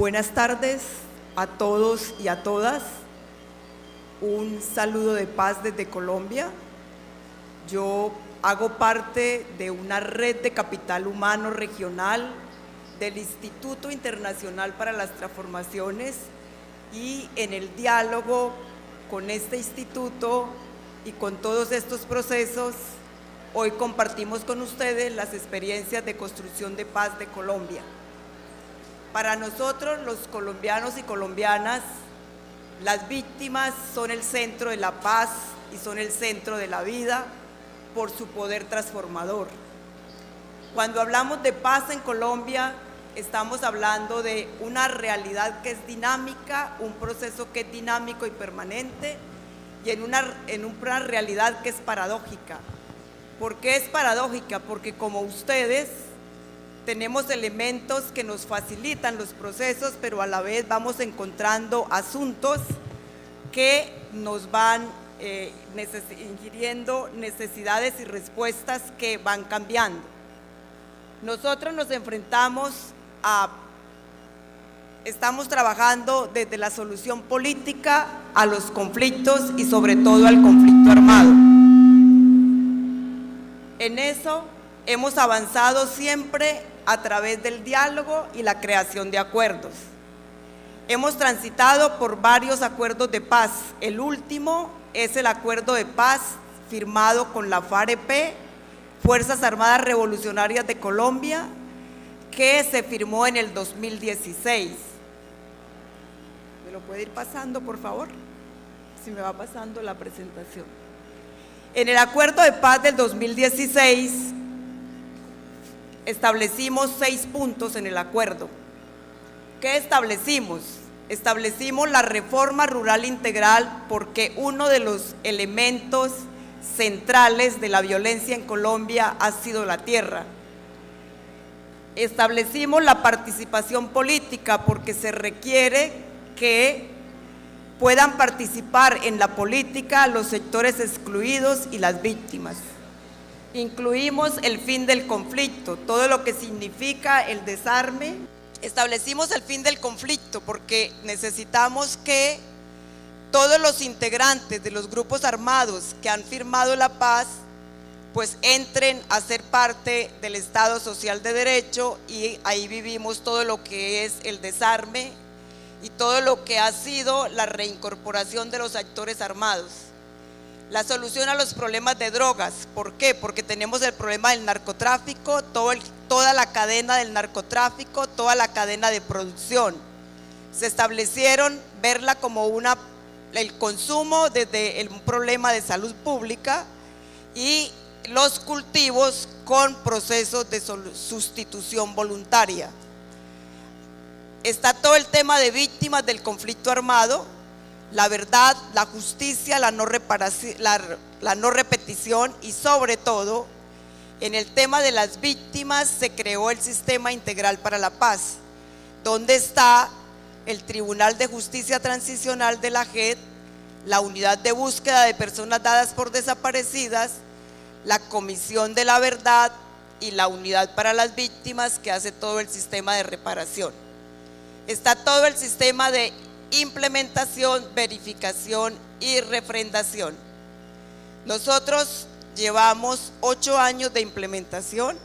Buenas tardes a todos y a todas. Un saludo de paz desde Colombia. Yo hago parte de una red de capital humano regional del Instituto Internacional para las Transformaciones, y en el diálogo con este instituto y con todos estos procesos, hoy compartimos con ustedes las experiencias de construcción de paz de Colombia. Para nosotros, los colombianos y colombianas, las víctimas son el centro de la paz y son el centro de la vida por su poder transformador. Cuando hablamos de paz en Colombia, estamos hablando de una realidad que es dinámica, un proceso que es dinámico y permanente, y en una realidad que es paradójica. ¿Por qué es paradójica? Porque como ustedes tenemos elementos que nos facilitan los procesos, pero a la vez vamos encontrando asuntos que nos van ingiriendo necesidades y respuestas que van cambiando. Nosotros nos enfrentamos estamos trabajando desde la solución política a los conflictos y sobre todo al conflicto armado. En eso hemos avanzado siempre a través del diálogo y la creación de acuerdos. Hemos transitado por varios acuerdos de paz. El último es el acuerdo de paz firmado con la FAREP, Fuerzas Armadas Revolucionarias de Colombia, que se firmó en el 2016. ¿Me lo puede ir pasando, por favor? Si me va pasando la presentación. En el acuerdo de paz del 2016, establecimos 6 puntos en el acuerdo. ¿Qué establecimos? Establecimos la reforma rural integral, porque uno de los elementos centrales de la violencia en Colombia ha sido la tierra. Establecimos la participación política, porque se requiere que puedan participar en la política los sectores excluidos y las víctimas. Incluimos el fin del conflicto, todo lo que significa el desarme. Establecimos el fin del conflicto porque necesitamos que todos los integrantes de los grupos armados que han firmado la paz pues entren a ser parte del Estado Social de Derecho, y ahí vivimos todo lo que es el desarme y todo lo que ha sido la reincorporación de los actores armados. La solución a los problemas de drogas. ¿Por qué? Porque tenemos el problema del narcotráfico, toda la cadena del narcotráfico, toda la cadena de producción. Se establecieron verla como el consumo desde un problema de salud pública, y los cultivos con procesos de sustitución voluntaria. Está todo el tema de víctimas del conflicto armado, la verdad, la justicia, la no repetición, y sobre todo, en el tema de las víctimas se creó el Sistema Integral para la Paz, donde está el Tribunal de Justicia Transicional de la JEP, la Unidad de Búsqueda de Personas Dadas por Desaparecidas, la Comisión de la Verdad y la Unidad para las Víctimas, que hace todo el sistema de reparación. Está todo el sistema de implementación, verificación y refrendación. Nosotros llevamos 8 años de implementación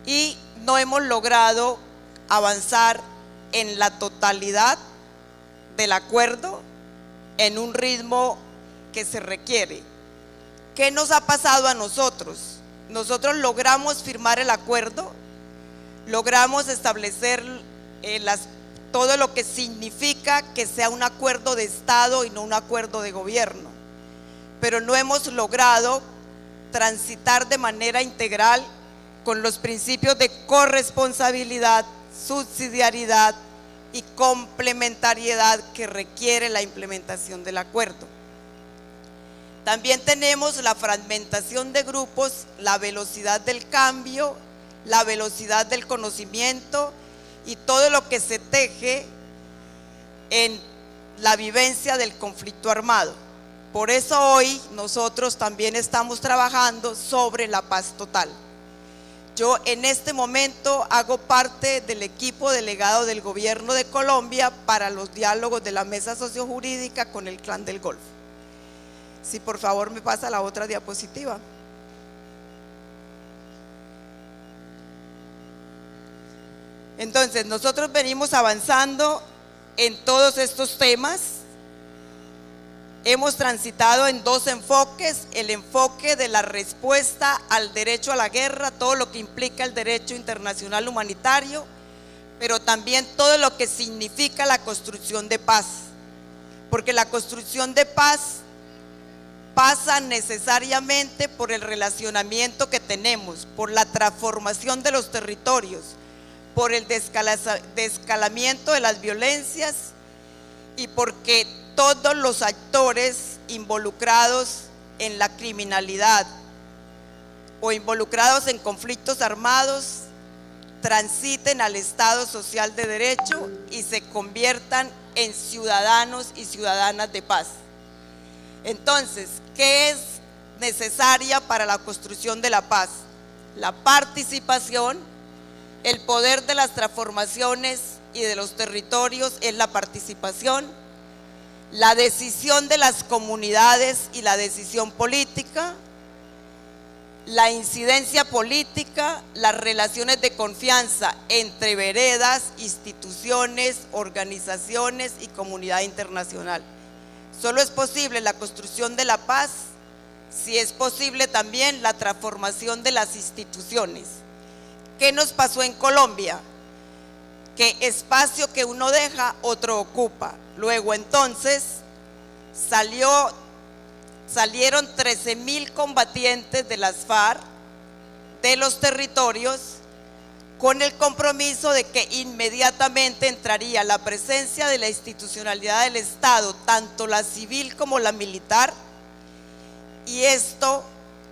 y no hemos logrado avanzar en la totalidad del acuerdo en un ritmo que se requiere. ¿Qué nos ha pasado a nosotros? Nosotros logramos firmar el acuerdo, logramos establecer todo lo que significa que sea un acuerdo de Estado y no un acuerdo de gobierno, pero no hemos logrado transitar de manera integral con los principios de corresponsabilidad, subsidiariedad y complementariedad que requiere la implementación del acuerdo. También tenemos la fragmentación de grupos, la velocidad del cambio, la velocidad del conocimiento y todo lo que se teje en la vivencia del conflicto armado. Por eso hoy nosotros también estamos trabajando sobre la paz total. Yo en este momento hago parte del equipo delegado del Gobierno de Colombia para los diálogos de la Mesa Sociojurídica con el Clan del Golfo. Si por favor me pasa la otra diapositiva. Entonces, nosotros venimos avanzando en todos estos temas. Hemos transitado en dos enfoques: el enfoque de la respuesta al derecho a la guerra, todo lo que implica el derecho internacional humanitario, pero también todo lo que significa la construcción de paz, porque la construcción de paz pasa necesariamente por el relacionamiento que tenemos, por la transformación de los territorios, por el desescalamiento de las violencias y porque todos los actores involucrados en la criminalidad o involucrados en conflictos armados transiten al Estado social de derecho y se conviertan en ciudadanos y ciudadanas de paz. Entonces, ¿qué es necesaria para la construcción de la paz? La participación. El poder de las transformaciones y de los territorios es la participación, la decisión de las comunidades y la decisión política, la incidencia política, las relaciones de confianza entre veredas, instituciones, organizaciones y comunidad internacional. Solo es posible la construcción de la paz si es posible también la transformación de las instituciones. ¿Qué nos pasó en Colombia? Que espacio que uno deja, otro ocupa. Luego entonces salieron 13.000 combatientes de las FARC de los territorios con el compromiso de que inmediatamente entraría la presencia de la institucionalidad del Estado, tanto la civil como la militar, y esto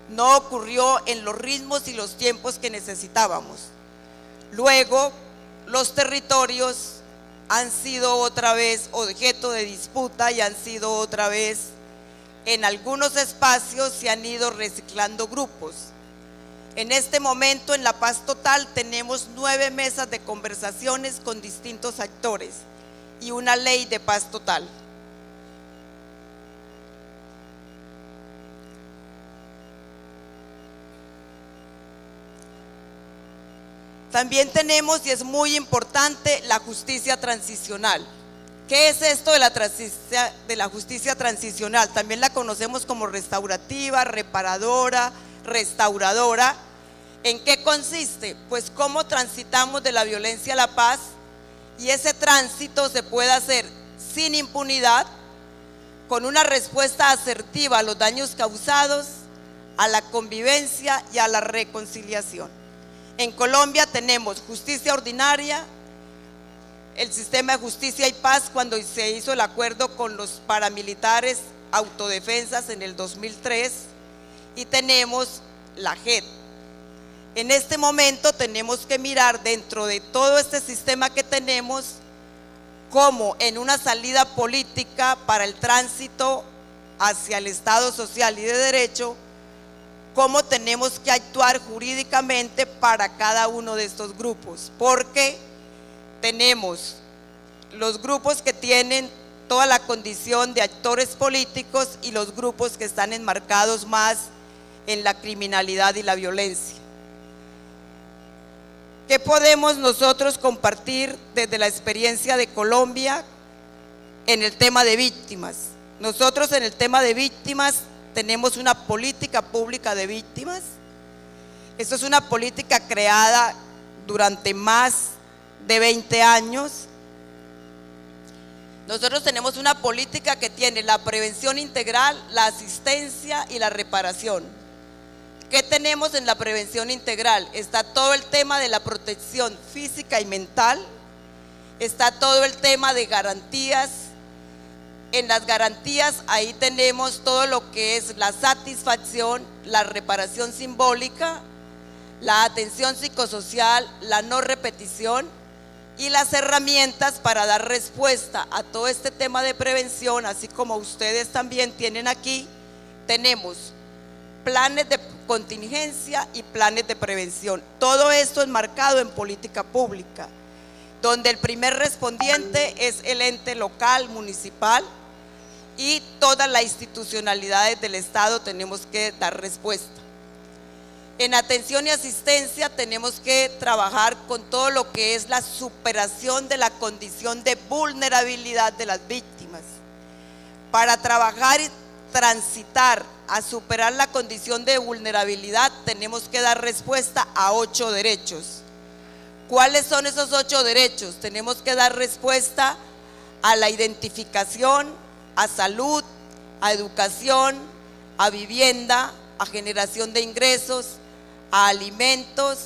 no ocurrió en los ritmos y los tiempos que necesitábamos. Luego, los territorios han sido otra vez objeto de disputa y han sido otra vez, en algunos espacios se han ido reciclando grupos. En este momento, en La Paz Total, tenemos 9 mesas de conversaciones con distintos actores y una ley de paz total. También tenemos, y es muy importante, la justicia transicional. ¿Qué es esto de la justicia transicional? También la conocemos como restaurativa, reparadora, restauradora. ¿En qué consiste? Pues cómo transitamos de la violencia a la paz, y ese tránsito se puede hacer sin impunidad, con una respuesta asertiva a los daños causados, a la convivencia y a la reconciliación. En Colombia tenemos justicia ordinaria, el sistema de justicia y paz cuando se hizo el acuerdo con los paramilitares autodefensas en el 2003, y tenemos la JEP. En este momento tenemos que mirar dentro de todo este sistema que tenemos, cómo en una salida política para el tránsito hacia el Estado social y de derecho, cómo tenemos que actuar jurídicamente para cada uno de estos grupos, porque tenemos los grupos que tienen toda la condición de actores políticos y los grupos que están enmarcados más en la criminalidad y la violencia. ¿Qué podemos nosotros compartir desde la experiencia de Colombia en el tema de víctimas? Nosotros en el tema de víctimas tenemos una política pública de víctimas. Esto es una política creada durante más de 20 años. Nosotros tenemos una política que tiene la prevención integral, la asistencia y la reparación. ¿Qué tenemos en la prevención integral? Está todo el tema de la protección física y mental, está todo el tema de garantías. En las garantías ahí tenemos todo lo que es la satisfacción, la reparación simbólica, la atención psicosocial, la no repetición y las herramientas para dar respuesta a todo este tema de prevención, así como ustedes también tienen aquí. Tenemos planes de contingencia y planes de prevención. Todo esto enmarcado en política pública, donde el primer respondiente es el ente local, municipal, y todas las institucionalidades del Estado tenemos que dar respuesta. En atención y asistencia tenemos que trabajar con todo lo que es la superación de la condición de vulnerabilidad de las víctimas. Para trabajar y transitar a superar la condición de vulnerabilidad tenemos que dar respuesta a 8 derechos. ¿Cuáles son esos 8 derechos? Tenemos que dar respuesta a la identificación, a salud, a educación, a vivienda, a generación de ingresos, a alimentos,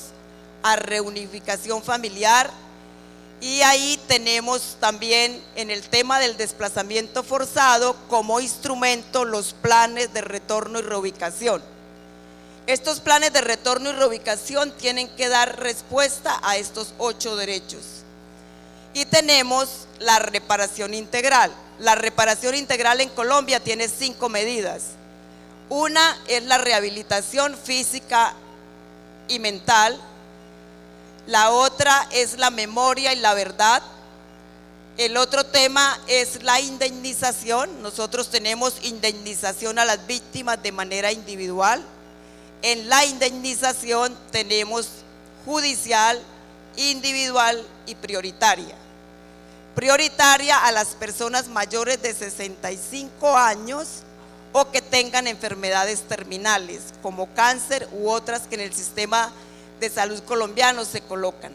a reunificación familiar. Y ahí tenemos también en el tema del desplazamiento forzado como instrumento los planes de retorno y reubicación. Estos planes de retorno y reubicación tienen que dar respuesta a estos 8 derechos. Y tenemos la reparación integral. La reparación integral en Colombia tiene 5 medidas. Una es la rehabilitación física y mental. La otra es la memoria y la verdad. El otro tema es la indemnización. Nosotros tenemos indemnización a las víctimas de manera individual. En la indemnización tenemos judicial, individual y prioritaria. Prioritaria a las personas mayores de 65 años o que tengan enfermedades terminales como cáncer u otras que en el sistema de salud colombiano se colocan.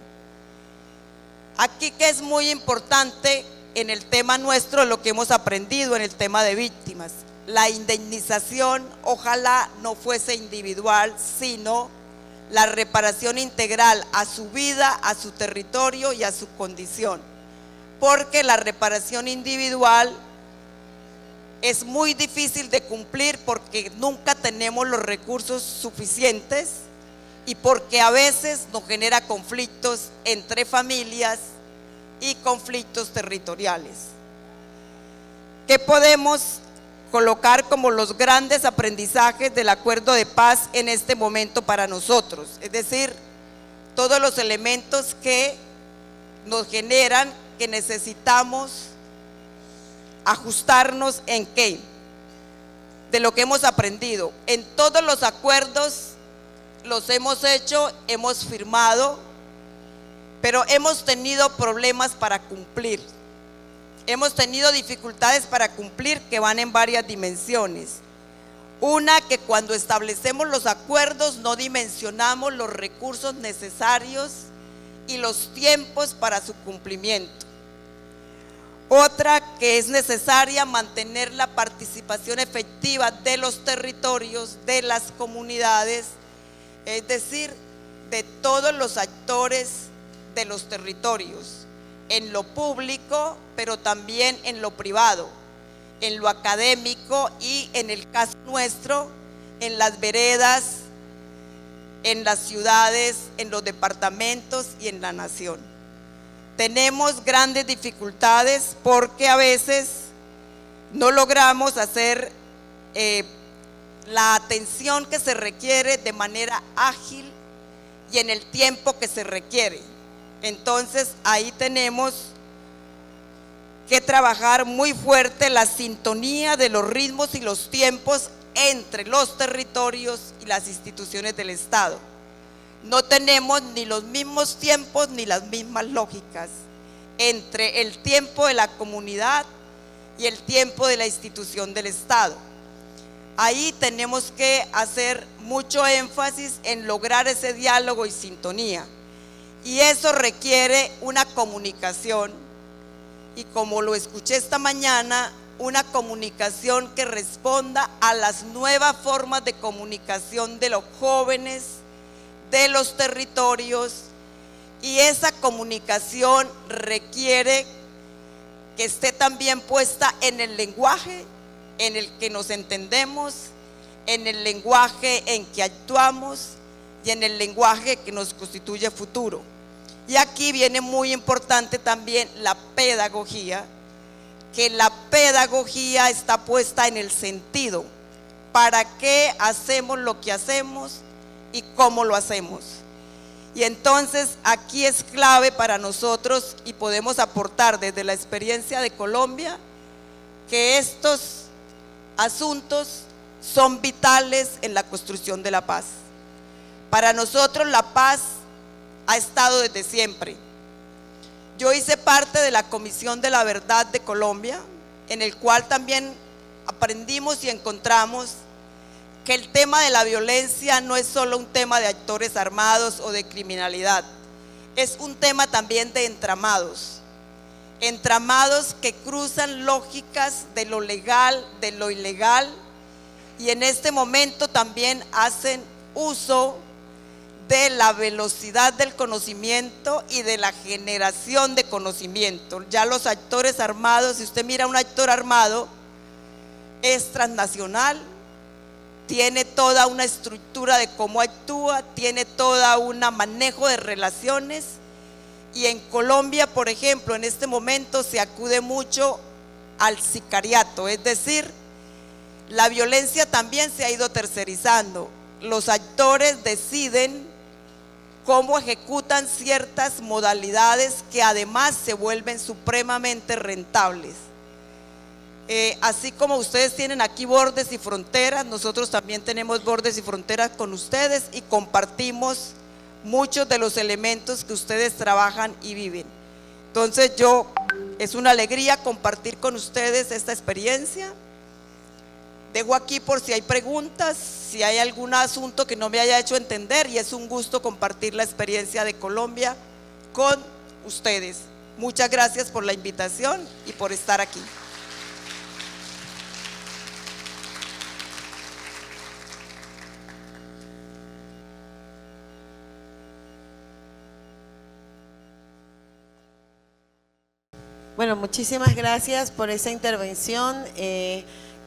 Aquí que es muy importante en el tema nuestro, lo que hemos aprendido en el tema de víctimas, la indemnización ojalá no fuese individual, sino la reparación integral a su vida, a su territorio y a su condición, porque la reparación individual es muy difícil de cumplir porque nunca tenemos los recursos suficientes y porque a veces nos genera conflictos entre familias y conflictos territoriales. ¿Qué podemos colocar como los grandes aprendizajes del acuerdo de paz en este momento para nosotros? Es decir, todos los elementos que nos generan que necesitamos ajustarnos en qué, de lo que hemos aprendido. En todos los acuerdos los hemos hecho, hemos firmado, pero hemos tenido problemas para cumplir. Hemos tenido dificultades para cumplir que van en varias dimensiones. Una, que cuando establecemos los acuerdos no dimensionamos los recursos necesarios y los tiempos para su cumplimiento. Otra, que es necesaria mantener la participación efectiva de los territorios, de las comunidades, es decir, de todos los actores de los territorios, en lo público, pero también en lo privado, en lo académico y en el caso nuestro, en las veredas, en las ciudades, en los departamentos y en la nación. Tenemos grandes dificultades porque a veces no logramos hacer la atención que se requiere de manera ágil y en el tiempo que se requiere. Entonces ahí tenemos que trabajar muy fuerte la sintonía de los ritmos y los tiempos entre los territorios y las instituciones del Estado. No tenemos ni los mismos tiempos ni las mismas lógicas entre el tiempo de la comunidad y el tiempo de la institución del Estado. Ahí tenemos que hacer mucho énfasis en lograr ese diálogo y sintonía. Y eso requiere una comunicación, y como lo escuché esta mañana, una comunicación que responda a las nuevas formas de comunicación de los jóvenes, de los territorios, y esa comunicación requiere que esté también puesta en el lenguaje en el que nos entendemos, en el lenguaje en que actuamos y en el lenguaje que nos constituye futuro. Y aquí viene muy importante también la pedagogía, que la pedagogía está puesta en el sentido, para qué hacemos lo que hacemos y cómo lo hacemos. Y entonces aquí es clave para nosotros y podemos aportar desde la experiencia de Colombia que estos asuntos son vitales en la construcción de la paz. Para nosotros la paz ha estado desde siempre. Yo hice parte de la Comisión de la Verdad de Colombia, en el cual también aprendimos y encontramos que el tema de la violencia no es solo un tema de actores armados o de criminalidad, es un tema también de entramados que cruzan lógicas de lo legal, de lo ilegal, y en este momento también hacen uso de la velocidad del conocimiento y de la generación de conocimiento. Ya los actores armados, si usted mira a un actor armado, es transnacional, tiene toda una estructura de cómo actúa, tiene toda un manejo de relaciones. Y en Colombia, por ejemplo, en este momento se acude mucho al sicariato, es decir, la violencia también se ha ido tercerizando. Los actores deciden cómo ejecutan ciertas modalidades que además se vuelven supremamente rentables. Así como ustedes tienen aquí bordes y fronteras, nosotros también tenemos bordes y fronteras con ustedes y compartimos muchos de los elementos que ustedes trabajan y viven. Entonces es una alegría compartir con ustedes esta experiencia. Dejo aquí por si hay preguntas, si hay algún asunto que no me haya hecho entender, y es un gusto compartir la experiencia de Colombia con ustedes. Muchas gracias por la invitación y por estar aquí. Bueno, muchísimas gracias por esa intervención.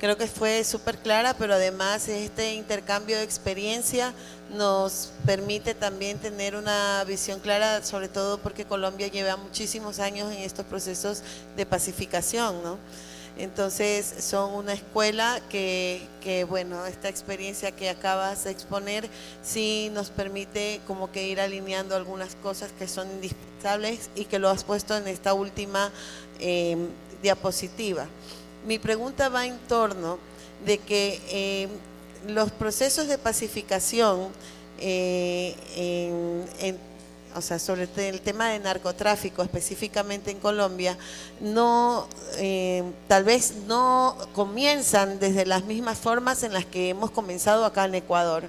Creo que fue súper clara, pero además este intercambio de experiencia nos permite también tener una visión clara, sobre todo porque Colombia lleva muchísimos años en estos procesos de pacificación, ¿no? Entonces son una escuela que bueno, esta experiencia que acabas de exponer sí nos permite como que ir alineando algunas cosas que son indispensables y que lo has puesto en esta última diapositiva. Mi pregunta va en torno de que los procesos de pacificación, o sea, sobre el tema de narcotráfico específicamente en Colombia, tal vez no comienzan desde las mismas formas en las que hemos comenzado acá en Ecuador,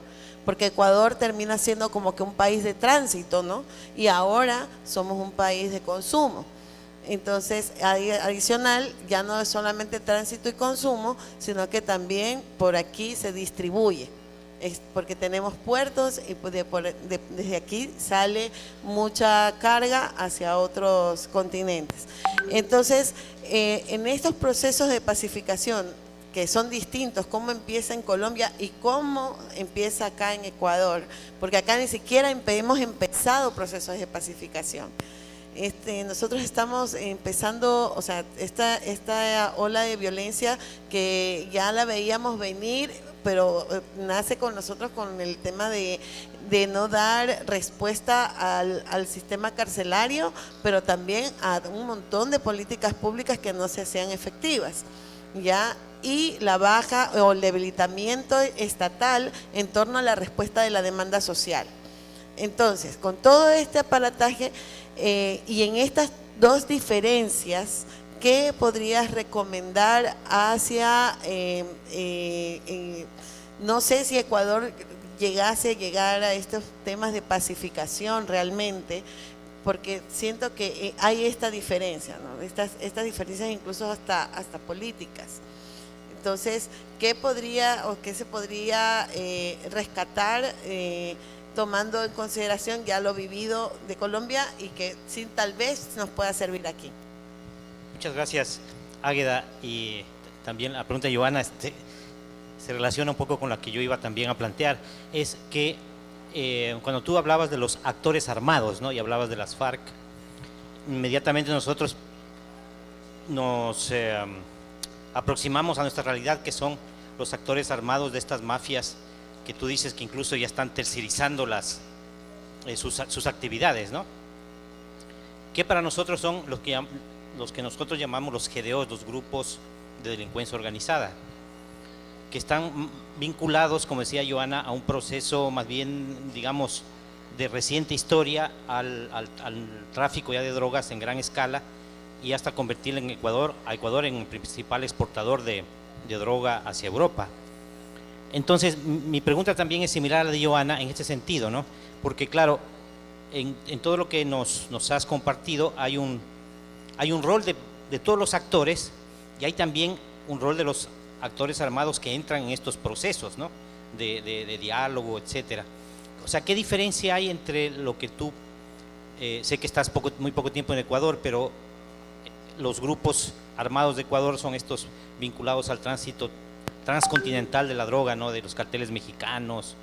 porque Ecuador termina siendo como que un país de tránsito, ¿no? Y ahora somos un país de consumo. Entonces, adicional, ya no es solamente tránsito y consumo, sino que también por aquí se distribuye. Es porque tenemos puertos y desde aquí sale mucha carga hacia otros continentes. Entonces, en estos procesos de pacificación, que son distintos, cómo empieza en Colombia y cómo empieza acá en Ecuador, porque acá ni siquiera hemos empezado procesos de pacificación. Nosotros estamos empezando, o sea, esta ola de violencia que ya la veíamos venir, pero nace con nosotros con el tema de no dar respuesta al sistema carcelario, pero también a un montón de políticas públicas que no se hacían efectivas, ¿ya? Y la baja o el debilitamiento estatal en torno a la respuesta de la demanda social. Entonces, con todo este aparataje y en estas dos diferencias, ¿qué podrías recomendar hacia, no sé si Ecuador llegase a llegar a estos temas de pacificación realmente, porque siento que hay esta diferencia, ¿no? Estas diferencias incluso hasta políticas. Entonces, ¿qué se podría rescatar tomando en consideración ya lo vivido de Colombia y que sí, tal vez nos pueda servir aquí? Muchas gracias, Águeda, y también la pregunta de Joana se relaciona un poco con la que yo iba también a plantear, es que cuando tú hablabas de los actores armados, ¿no? Y hablabas de las FARC, inmediatamente nosotros nos aproximamos a nuestra realidad, que son los actores armados de estas mafias que tú dices que incluso ya están tercerizando sus actividades, ¿no? Que para nosotros son los que nosotros llamamos los GDOs, los grupos de delincuencia organizada, que están vinculados, como decía Joana, a un proceso más bien, digamos, de reciente historia al tráfico ya de drogas en gran escala y hasta convertir a Ecuador en el principal exportador de droga hacia Europa. Entonces, mi pregunta también es similar a la de Joana en este sentido, ¿no? Porque claro, en todo lo que nos has compartido hay un rol de todos los actores y hay también un rol de los actores armados que entran en estos procesos, ¿no? de diálogo, etcétera. O sea, ¿qué diferencia hay entre lo que tú, sé que estás muy poco tiempo en Ecuador, pero los grupos armados de Ecuador son estos vinculados al tránsito transcontinental de la droga, ¿no? De los carteles mexicanos,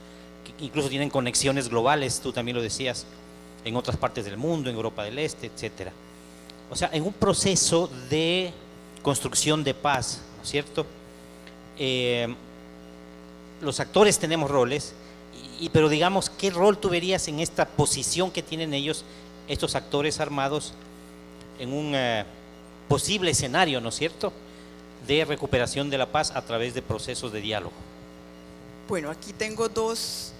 que incluso tienen conexiones globales, tú también lo decías, en otras partes del mundo, en Europa del Este, etcétera. O sea, en un proceso de construcción de paz, ¿no es cierto? Los actores tenemos roles, pero digamos, ¿qué rol tú verías en esta posición que tienen ellos, estos actores armados, en un posible escenario, ¿no es cierto?, de recuperación de la paz a través de procesos de diálogo? Bueno, aquí tengo dos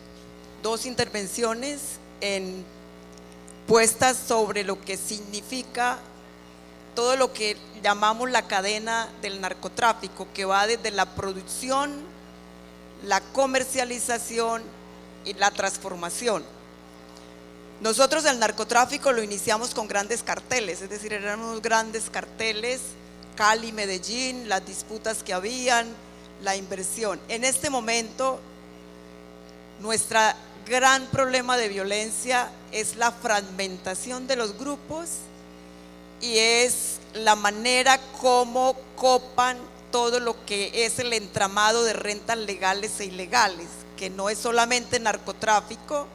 intervenciones puestas sobre lo que significa todo lo que llamamos la cadena del narcotráfico, que va desde la producción, la comercialización y la transformación. Nosotros el narcotráfico lo iniciamos con grandes carteles, es decir, eran unos grandes carteles, Cali, Medellín, las disputas que habían, la inversión. En este momento, nuestro gran problema de violencia es la fragmentación de los grupos y es la manera como copan todo lo que es el entramado de rentas legales e ilegales, que no es solamente narcotráfico,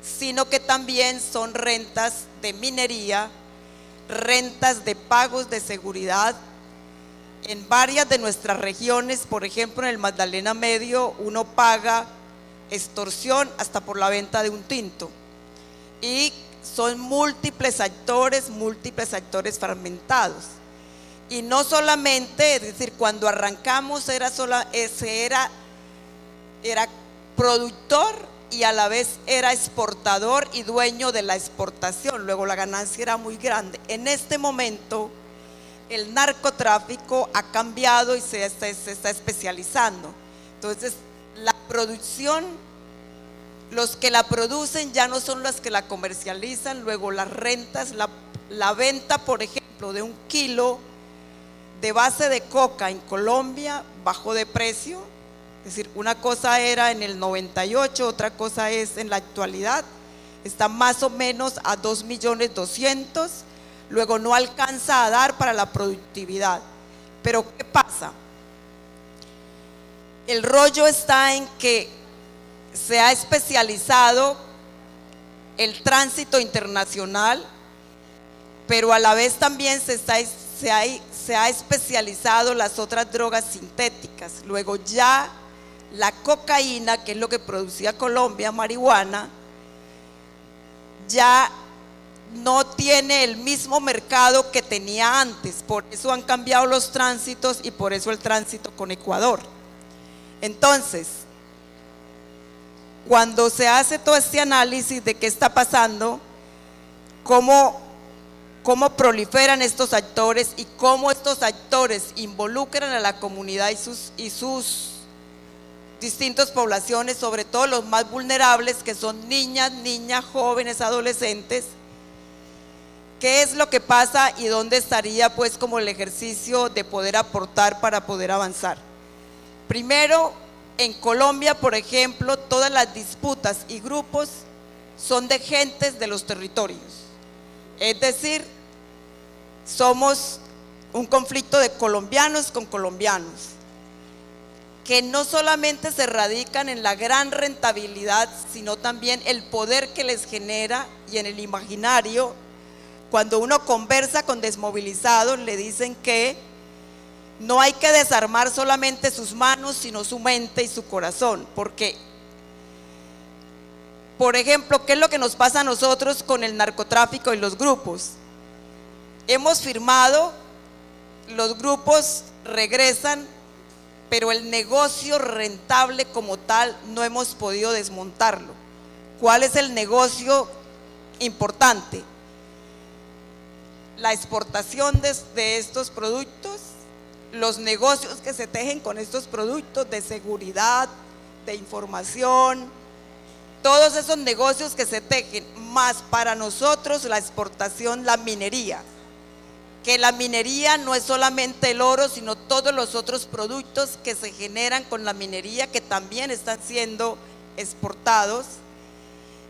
sino que también son rentas de minería, rentas de pagos de seguridad. En varias de nuestras regiones, por ejemplo en el Magdalena Medio, uno paga extorsión hasta por la venta de un tinto, y son múltiples actores fragmentados. Y no solamente, es decir, cuando arrancamos era productor y a la vez era exportador y dueño de la exportación, luego la ganancia era muy grande. En este momento el narcotráfico ha cambiado y se está especializando. Entonces la producción, los que la producen ya no son los que la comercializan, luego las rentas, la venta, por ejemplo, de un kilo de base de coca en Colombia bajó de precio. Es decir, una cosa era en el 98, otra cosa es en la actualidad, está más o menos a 2.200.000, luego no alcanza a dar para la productividad. Pero ¿qué pasa? El rollo está en que se ha especializado el tránsito internacional, pero a la vez también se ha especializado las otras drogas sintéticas. Luego ya la cocaína, que es lo que producía Colombia, marihuana, ya no tiene el mismo mercado que tenía antes. Por eso han cambiado los tránsitos y por eso el tránsito con Ecuador. Entonces, cuando se hace todo este análisis de qué está pasando, cómo proliferan estos actores y cómo estos actores involucran a la comunidad y sus distintas poblaciones, sobre todo los más vulnerables, que son niñas, jóvenes, adolescentes. ¿Qué es lo que pasa y dónde estaría pues como el ejercicio de poder aportar para poder avanzar? Primero, en Colombia, por ejemplo, todas las disputas y grupos son de gentes de los territorios. Es decir, somos un conflicto de colombianos con colombianos, que no solamente se radican en la gran rentabilidad, sino también el poder que les genera y en el imaginario. Cuando uno conversa con desmovilizados, le dicen que no hay que desarmar solamente sus manos, sino su mente y su corazón, porque, por ejemplo, ¿qué es lo que nos pasa a nosotros con el narcotráfico y los grupos? Hemos firmado, los grupos regresan, pero el negocio rentable como tal no hemos podido desmontarlo. ¿Cuál es el negocio importante? La exportación de estos productos, los negocios que se tejen con estos productos de seguridad, de información, todos esos negocios que se tejen, más para nosotros la exportación, la minería, que la minería no es solamente el oro, sino todos los otros productos que se generan con la minería, que también están siendo exportados,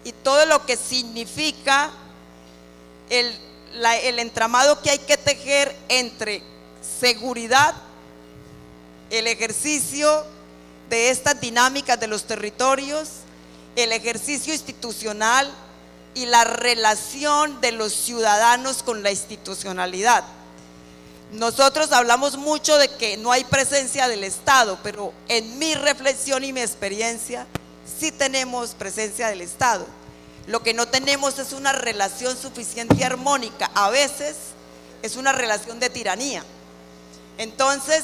y todo lo que significa el entramado que hay que tejer entre seguridad, el ejercicio de estas dinámicas de los territorios, el ejercicio institucional y la relación de los ciudadanos con la institucionalidad. Nosotros hablamos mucho de que no hay presencia del Estado, pero en mi reflexión y mi experiencia sí tenemos presencia del Estado. Lo que no tenemos es una relación suficiente y armónica, a veces es una relación de tiranía. Entonces,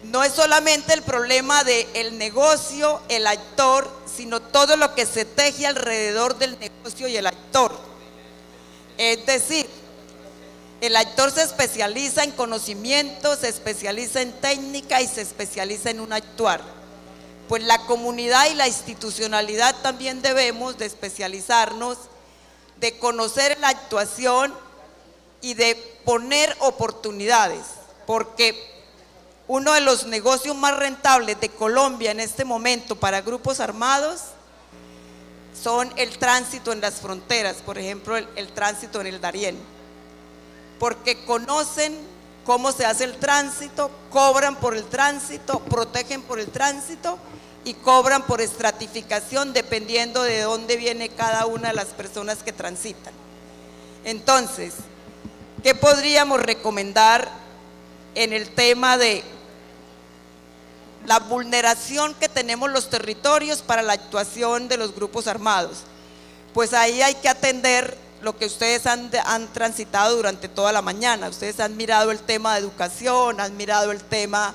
no es solamente el problema del negocio, el actor, sino todo lo que se teje alrededor del negocio y el actor. Es decir, el actor se especializa en conocimiento, se especializa en técnica y se especializa en un actuar. Pues la comunidad y la institucionalidad también debemos de especializarnos, de conocer la actuación y de poner oportunidades, porque uno de los negocios más rentables de Colombia en este momento para grupos armados son el tránsito en las fronteras, por ejemplo el tránsito en el Darién, porque conocen cómo se hace el tránsito, cobran por el tránsito, protegen por el tránsito y cobran por estratificación dependiendo de dónde viene cada una de las personas que transitan. Entonces, ¿qué podríamos recomendar en el tema de la vulneración que tenemos los territorios para la actuación de los grupos armados? Pues ahí hay que atender lo que ustedes han transitado durante toda la mañana. Ustedes han mirado el tema de educación, han mirado el tema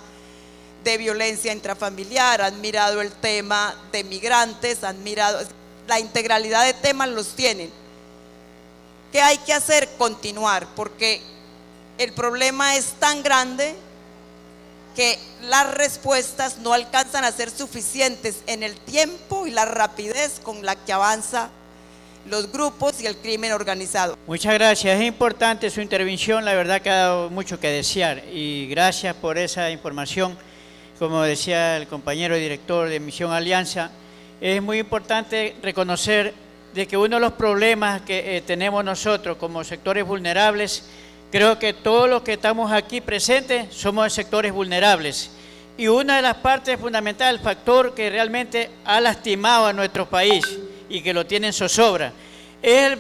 de violencia intrafamiliar, han mirado el tema de migrantes, han mirado la integralidad de temas, los tienen. ¿Qué hay que hacer? Continuar, porque el problema es tan grande que las respuestas no alcanzan a ser suficientes en el tiempo y la rapidez con la que avanza los grupos y el crimen organizado. Muchas gracias, es importante su intervención, la verdad que ha dado mucho que desear y gracias por esa información. Como decía el compañero director de Misión Alianza, es muy importante reconocer de que uno de los problemas que tenemos nosotros como sectores vulnerables, creo que todos los que estamos aquí presentes somos sectores vulnerables. Y una de las partes fundamentales, el factor que realmente ha lastimado a nuestro país y que lo tiene en zozobra, es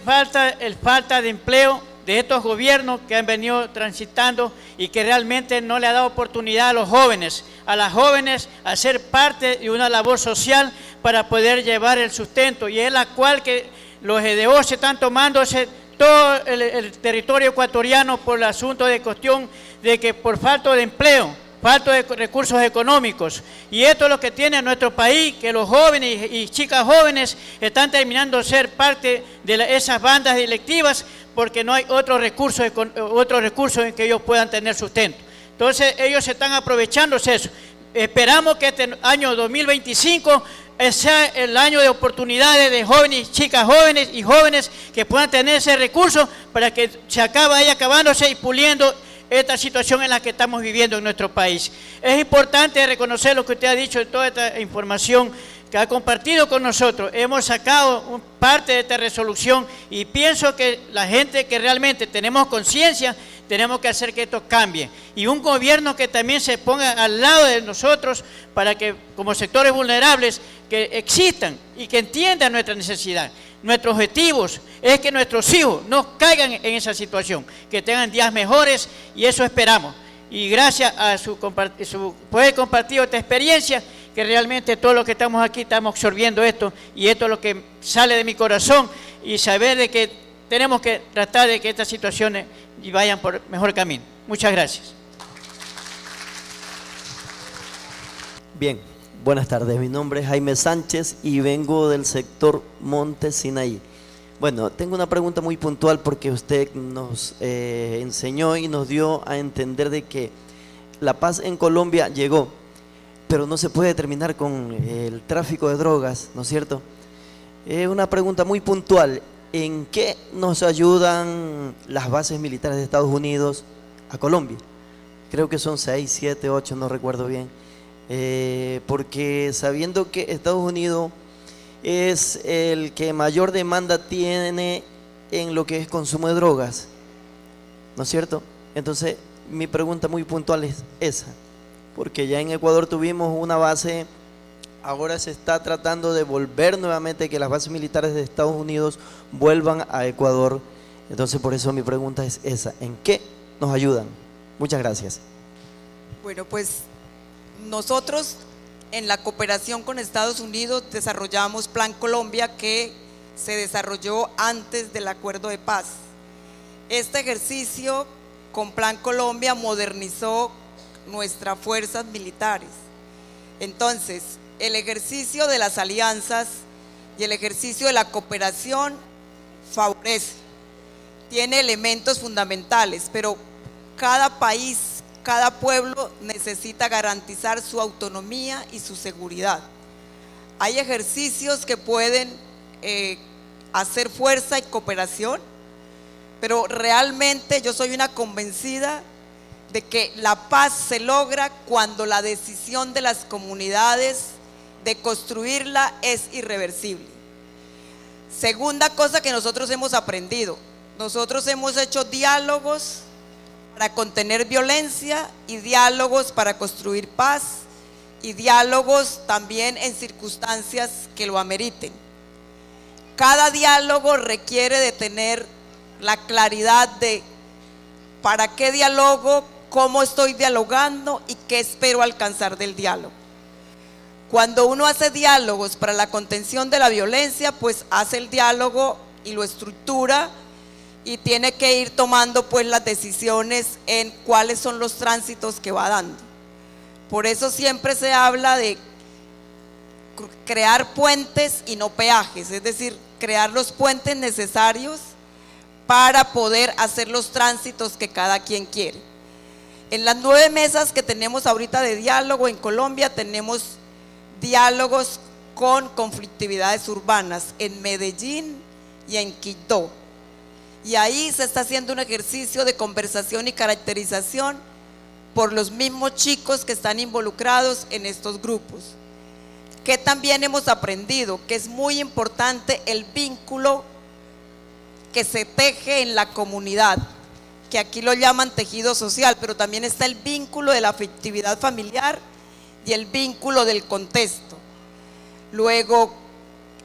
el falta de empleo de estos gobiernos que han venido transitando y que realmente no le ha dado oportunidad a los jóvenes, a las jóvenes a ser parte de una labor social para poder llevar el sustento, y es la cual que los EDO se están tomándose todo el territorio ecuatoriano por el asunto de cuestión de que por falta de empleo, falta de recursos económicos, y esto es lo que tiene nuestro país, que los jóvenes y chicas jóvenes están terminando de ser parte de esas bandas delictivas porque no hay otros recursos en que ellos puedan tener sustento. Entonces ellos se están aprovechándose de eso. Esperamos que este año 2025 sea el año de oportunidades de jóvenes, chicas jóvenes y jóvenes que puedan tener ese recurso para que se vaya acabándose y puliendo esta situación en la que estamos viviendo en nuestro país. Es importante reconocer lo que usted ha dicho en toda esta información que ha compartido con nosotros. Hemos sacado parte de esta resolución y pienso que la gente que realmente tenemos conciencia, tenemos que hacer que esto cambie. Y un gobierno que también se ponga al lado de nosotros para que como sectores vulnerables que existan y que entiendan nuestra necesidad. Nuestro objetivo es que nuestros hijos no caigan en esa situación, que tengan días mejores y eso esperamos. y gracias a su poder compartir esta experiencia, que realmente todo lo que estamos aquí estamos absorbiendo esto, y esto es lo que sale de mi corazón, y saber de que tenemos que tratar de que estas situaciones vayan por mejor camino. Muchas gracias. Bien, buenas tardes. Mi nombre es Jaime Sánchez y vengo del sector Monte Sinaí. Bueno, tengo una pregunta muy puntual porque usted nos enseñó y nos dio a entender de que la paz en Colombia llegó, pero no se puede terminar con el tráfico de drogas, ¿no es cierto? Es una pregunta muy puntual. ¿En qué nos ayudan las bases militares de Estados Unidos a Colombia? Creo que son 6, 7, 8, no recuerdo bien. Porque sabiendo que Estados Unidos es el que mayor demanda tiene en lo que es consumo de drogas, ¿no es cierto? Entonces mi pregunta muy puntual es esa, porque ya en Ecuador tuvimos una base, ahora se está tratando de volver nuevamente, que las bases militares de Estados Unidos vuelvan a Ecuador. Entonces por eso mi pregunta es esa, ¿en qué nos ayudan? Muchas gracias. Bueno, pues nosotros en la cooperación con Estados Unidos desarrollamos Plan Colombia, que se desarrolló antes del acuerdo de paz. Este ejercicio con Plan Colombia modernizó nuestras fuerzas militares. Entonces, el ejercicio de las alianzas y el ejercicio de la cooperación favorece, tiene elementos fundamentales, pero cada país, cada pueblo necesita garantizar su autonomía y su seguridad. Hay ejercicios que pueden hacer fuerza y cooperación, pero realmente yo soy una convencida de que la paz se logra cuando la decisión de las comunidades de construirla es irreversible. Segunda cosa que nosotros hemos aprendido, nosotros hemos hecho diálogos para contener violencia y diálogos para construir paz y diálogos también en circunstancias que lo ameriten. Cada diálogo requiere de tener la claridad de para qué dialogo, cómo estoy dialogando y qué espero alcanzar del diálogo. Cuando uno hace diálogos para la contención de la violencia, pues hace el diálogo y lo estructura y tiene que ir tomando pues las decisiones en cuáles son los tránsitos que va dando. Por eso siempre se habla de crear puentes y no peajes, es decir, crear los puentes necesarios para poder hacer los tránsitos que cada quien quiere. En las 9 mesas que tenemos ahorita de diálogo en Colombia, tenemos diálogos con conflictividades urbanas en Medellín y en Quito. Y ahí se está haciendo un ejercicio de conversación y caracterización por los mismos chicos que están involucrados en estos grupos. Que también hemos aprendido que es muy importante el vínculo que se teje en la comunidad, que aquí lo llaman tejido social, pero también está el vínculo de la afectividad familiar y el vínculo del contexto. Luego,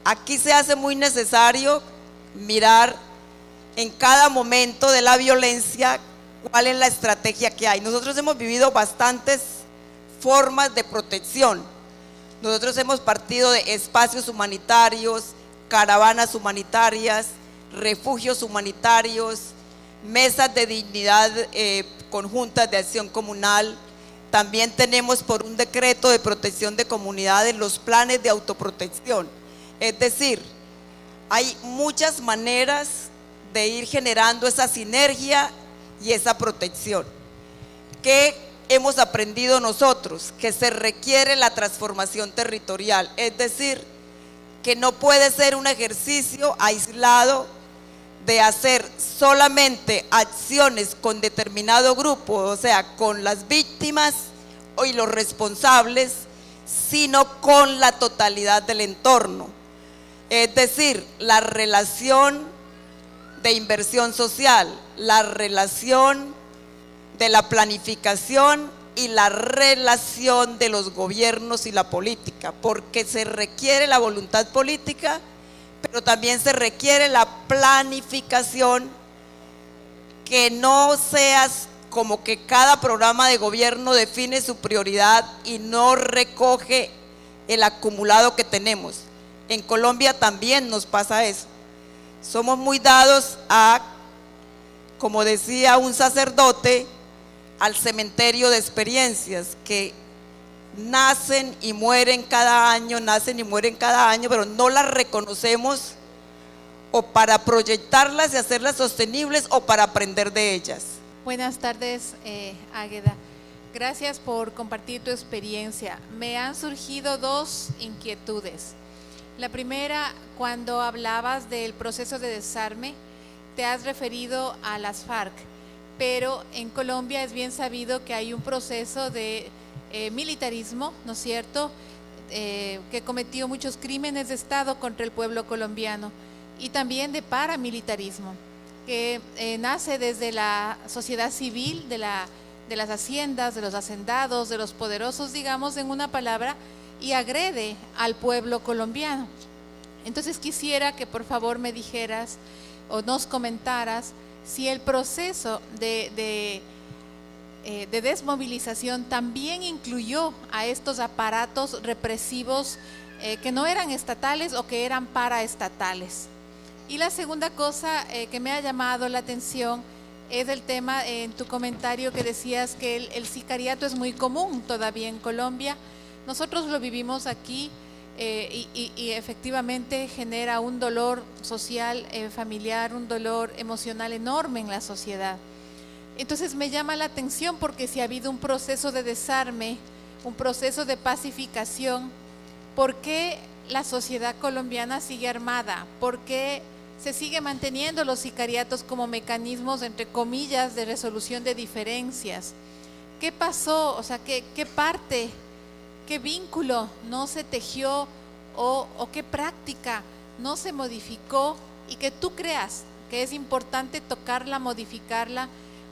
aquí se hace muy necesario mirar en cada momento de la violencia cuál es la estrategia que hay. Nosotros hemos vivido bastantes formas de protección. Nosotros hemos partido de espacios humanitarios, caravanas humanitarias, refugios humanitarios, mesas de dignidad conjuntas de acción comunal. También tenemos por un decreto de protección de comunidades los planes de autoprotección. Es decir, hay muchas maneras de ir generando esa sinergia y esa protección. ¿Qué hemos aprendido nosotros? Que se requiere la transformación territorial, es decir, que no puede ser un ejercicio aislado de hacer solamente acciones con determinado grupo, o sea, con las víctimas y los responsables, sino con la totalidad del entorno. Es decir, la relación de inversión social, la relación de la planificación y la relación de los gobiernos y la política, porque se requiere la voluntad política, pero también se requiere la planificación que no sea como que cada programa de gobierno define su prioridad y no recoge el acumulado que tenemos. En Colombia también nos pasa eso. Somos muy dados a, como decía un sacerdote, al cementerio de experiencias que nacen y mueren cada año, pero no las reconocemos o para proyectarlas y hacerlas sostenibles o para aprender de ellas. Buenas tardes, Águeda. Gracias por compartir tu experiencia. Me han surgido dos inquietudes. La primera, cuando hablabas del proceso de desarme, te has referido a las FARC, pero en Colombia es bien sabido que hay un proceso de militarismo, ¿no es cierto?, que cometió muchos crímenes de Estado contra el pueblo colombiano, y también de paramilitarismo, que nace desde la sociedad civil, de las haciendas, de los hacendados, de los poderosos, digamos, en una palabra, y agrede al pueblo colombiano. Entonces quisiera que por favor me dijeras o nos comentaras si el proceso de desmovilización también incluyó a estos aparatos represivos que no eran estatales o que eran paraestatales. Y la segunda cosa que me ha llamado la atención es el tema en tu comentario que decías que el sicariato es muy común todavía en Colombia. Nosotros lo vivimos aquí y efectivamente genera un dolor social, familiar, un dolor emocional enorme en la sociedad. Entonces me llama la atención porque si ha habido un proceso de desarme, un proceso de pacificación, ¿por qué la sociedad colombiana sigue armada? ¿Por qué se sigue manteniendo los sicariatos como mecanismos, entre comillas, de resolución de diferencias? ¿Qué pasó? O sea, ¿qué parte, qué vínculo no se tejió o qué práctica no se modificó y que tú creas que es importante tocarla, modificarla?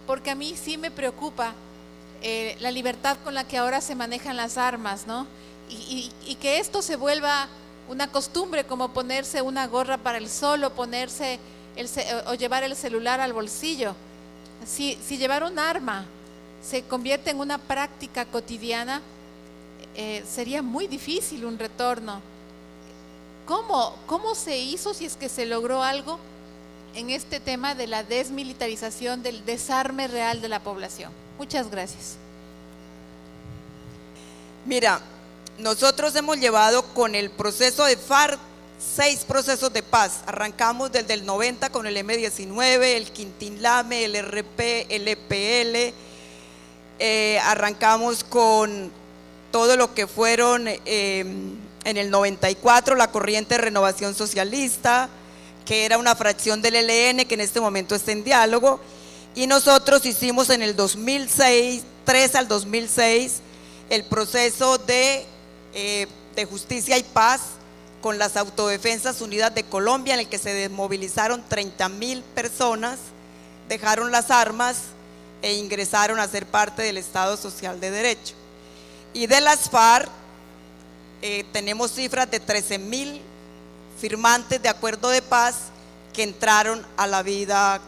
Porque a mí sí me preocupa la libertad con la que ahora se manejan las armas, ¿no? Y que esto se vuelva una costumbre, como ponerse una gorra para el sol o llevar el celular al bolsillo. Si llevar un arma se convierte en una práctica cotidiana, sería muy difícil un retorno. ¿Cómo se hizo, si es que se logró algo, en este tema de la desmilitarización, del desarme real de la población? Muchas gracias. Mira, nosotros hemos llevado con el proceso de FARC 6 procesos de paz. Arrancamos desde el 90 con el M-19, el Quintín Lame, el RP, el EPL, arrancamos con todo lo que fueron en el 94 la corriente de renovación socialista, que era una fracción del ELN que en este momento está en diálogo, y nosotros hicimos en el 2003 al 2006 el proceso de justicia y paz con las Autodefensas Unidas de Colombia, en el que se desmovilizaron 30.000 personas, dejaron las armas e ingresaron a ser parte del Estado Social de Derecho. Y de las FARC tenemos cifras de 13.000 firmantes de acuerdo de paz que entraron a la vida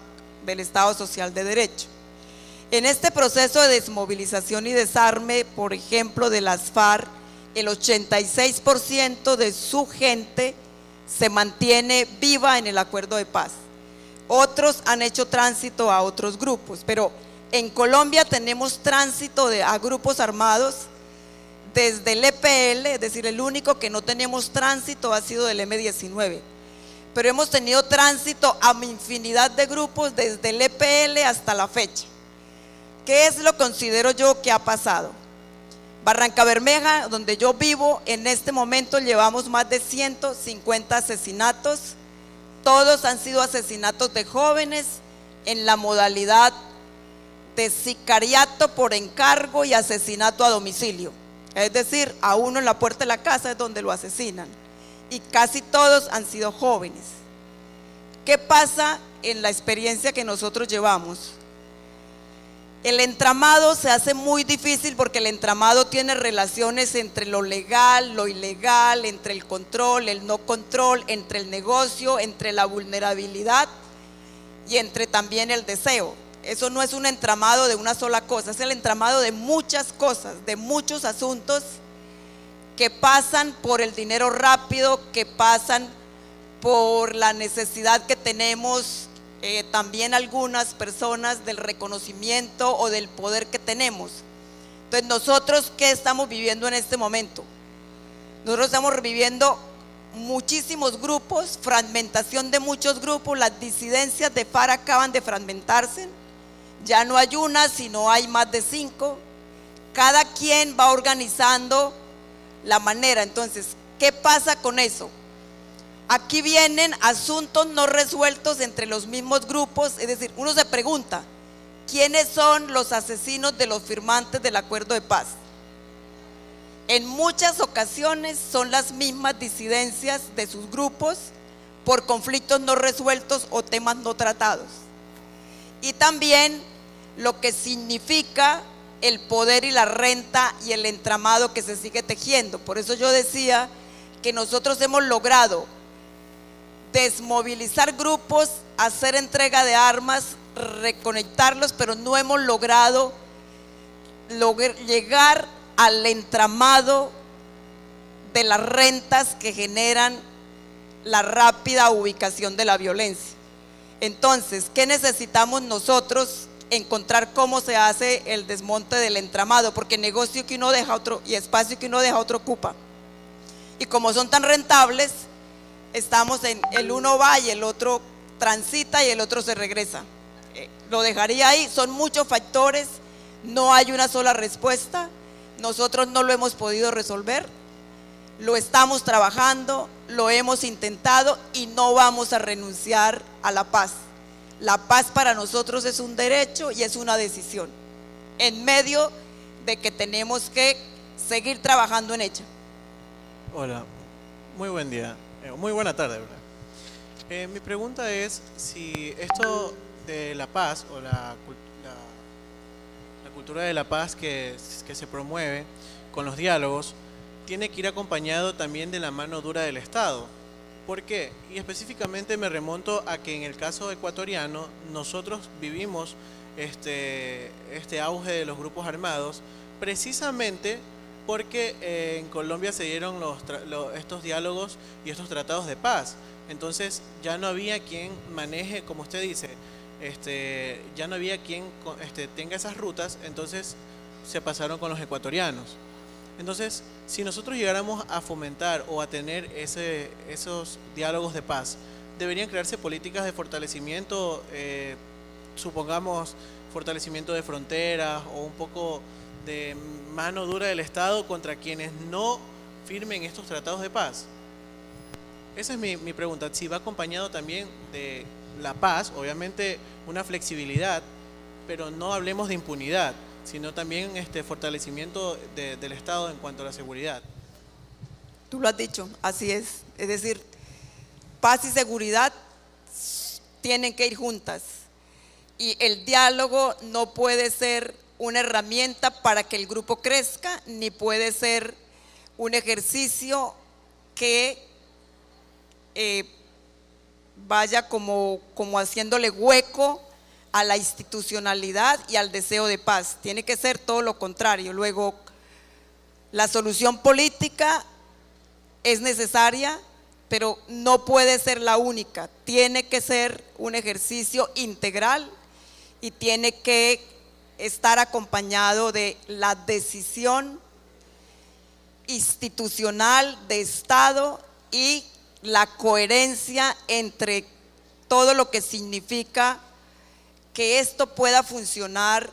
del Estado Social de Derecho. En este proceso de desmovilización y desarme, por ejemplo, de las FARC, el 86% de su gente se mantiene viva en el acuerdo de paz. Otros han hecho tránsito a otros grupos, pero en Colombia tenemos tránsito a grupos armados desde el EPL, es decir, el único que no tenemos tránsito ha sido del M-19, pero hemos tenido tránsito a infinidad de grupos desde el EPL hasta la fecha. ¿Qué es lo que considero yo que ha pasado? Barranca Bermeja, donde yo vivo, en este momento llevamos más de 150 asesinatos, todos han sido asesinatos de jóvenes en la modalidad de sicariato por encargo y asesinato a domicilio. Es decir, a uno en la puerta de la casa es donde lo asesinan, y casi todos han sido jóvenes. ¿Qué pasa en la experiencia que nosotros llevamos? El entramado se hace muy difícil porque el entramado tiene relaciones entre lo legal, lo ilegal, entre el control, el no control, entre el negocio, entre la vulnerabilidad y entre también el deseo. Eso no es un entramado de una sola cosa, es el entramado de muchas cosas, de muchos asuntos que pasan por el dinero rápido, que pasan por la necesidad que tenemos también algunas personas del reconocimiento o del poder que tenemos. Entonces, nosotros, ¿qué estamos viviendo en este momento? Nosotros estamos viviendo muchísimos grupos, fragmentación de muchos grupos. Las disidencias de FARC acaban de fragmentarse, ya no hay una, sino hay más de 5. Cada quien va organizando la manera. Entonces, ¿qué pasa con eso? Aquí vienen asuntos no resueltos entre los mismos grupos, es decir, uno se pregunta, ¿quiénes son los asesinos de los firmantes del acuerdo de paz? En muchas ocasiones son las mismas disidencias de sus grupos por conflictos no resueltos o temas no tratados. Y también lo que significa el poder y la renta y el entramado que se sigue tejiendo. Por eso yo decía que nosotros hemos logrado desmovilizar grupos, hacer entrega de armas, reconectarlos, pero no hemos logrado llegar al entramado de las rentas que generan la rápida ubicación de la violencia. Entonces, ¿qué necesitamos nosotros? Encontrar cómo se hace el desmonte del entramado, porque negocio que uno deja otro y espacio que uno deja otro ocupa. Y como son tan rentables, estamos en el uno va y el otro transita y el otro se regresa. Lo dejaría ahí, son muchos factores, no hay una sola respuesta. Nosotros no lo hemos podido resolver, lo estamos trabajando, lo hemos intentado y no vamos a renunciar a la paz. La paz para nosotros es un derecho y es una decisión, en medio de que tenemos que seguir trabajando en ella. Hola, muy buen día, muy buena tarde, ¿verdad? Mi pregunta es si esto de la paz o la cultura de la paz que se promueve con los diálogos tiene que ir acompañado también de la mano dura del Estado. ¿Por qué? Y específicamente me remonto a que en el caso ecuatoriano nosotros vivimos este auge de los grupos armados precisamente porque en Colombia se dieron estos diálogos y estos tratados de paz. Entonces ya no había quien maneje, como usted dice, ya no había quien tenga esas rutas, entonces se pasaron con los ecuatorianos. Entonces, si nosotros llegáramos a fomentar o a tener esos diálogos de paz, deberían crearse políticas de fortalecimiento, supongamos fortalecimiento de fronteras o un poco de mano dura del Estado contra quienes no firmen estos tratados de paz. Esa es mi pregunta, si va acompañado también de la paz, obviamente una flexibilidad, pero no hablemos de impunidad, sino también fortalecimiento del Estado en cuanto a la seguridad. Tú lo has dicho, así es decir, paz y seguridad tienen que ir juntas y el diálogo no puede ser una herramienta para que el grupo crezca, ni puede ser un ejercicio que vaya como haciéndole hueco a la institucionalidad y al deseo de paz. Tiene que ser todo lo contrario. Luego, la solución política es necesaria, pero no puede ser la única. Tiene que ser un ejercicio integral y tiene que estar acompañado de la decisión institucional de Estado y la coherencia entre todo lo que significa que esto pueda funcionar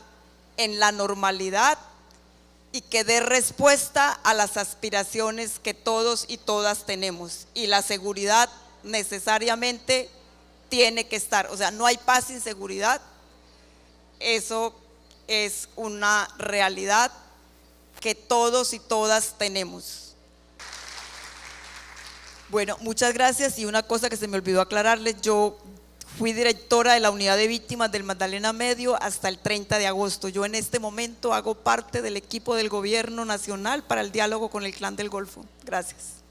en la normalidad y que dé respuesta a las aspiraciones que todos y todas tenemos. Y la seguridad necesariamente tiene que estar, o sea, no hay paz sin seguridad. Eso es una realidad que todos y todas tenemos. Bueno, muchas gracias. Y una cosa que se me olvidó aclararles, yo fui directora de la unidad de víctimas del Magdalena Medio hasta el 30 de agosto. Yo en este momento hago parte del equipo del gobierno nacional para el diálogo con el Clan del Golfo. Gracias.